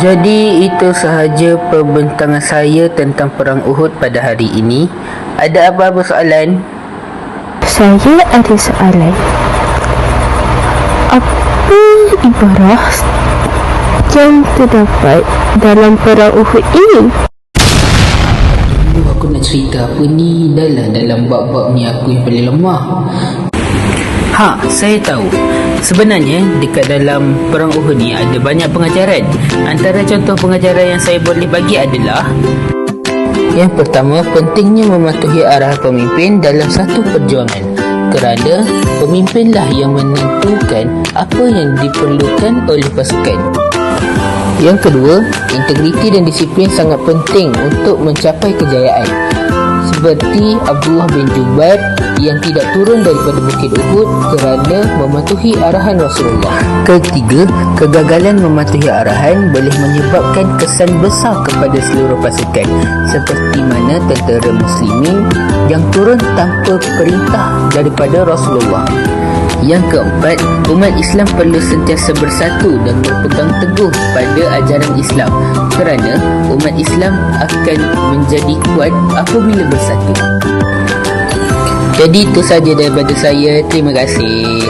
Jadi itu sahaja pembentangan saya tentang perang Uhud pada hari ini. Ada apa-apa soalan? Saya ada soalan. Apa ibarah yang terdapat dalam perang Uhud ini? Aku nak cerita apa ni? Dalam bab-bab ni aku yang paling lemah. Saya tahu. Sebenarnya dekat dalam perang Uhud ni ada banyak pengajaran. Antara contoh pengajaran yang saya boleh bagi adalah: yang pertama, pentingnya mematuhi arahan pemimpin dalam satu perjuangan, kerana pemimpinlah yang menentukan apa yang diperlukan oleh pasukan. Yang kedua, integriti dan disiplin sangat penting untuk mencapai kejayaan, seperti Abdullah bin Jubair yang tidak turun daripada Bukit Uhud kerana mematuhi arahan Rasulullah. Ketiga, kegagalan mematuhi arahan boleh menyebabkan kesan besar kepada seluruh pasukan, seperti mana tentera muslimin yang turun tanpa perintah daripada Rasulullah. Yang keempat, umat Islam perlu sentiasa bersatu dan berpegang teguh pada ajaran Islam, kerana umat Islam akan menjadi kuat apabila bersatu. Jadi itu saja daripada saya. Terima kasih.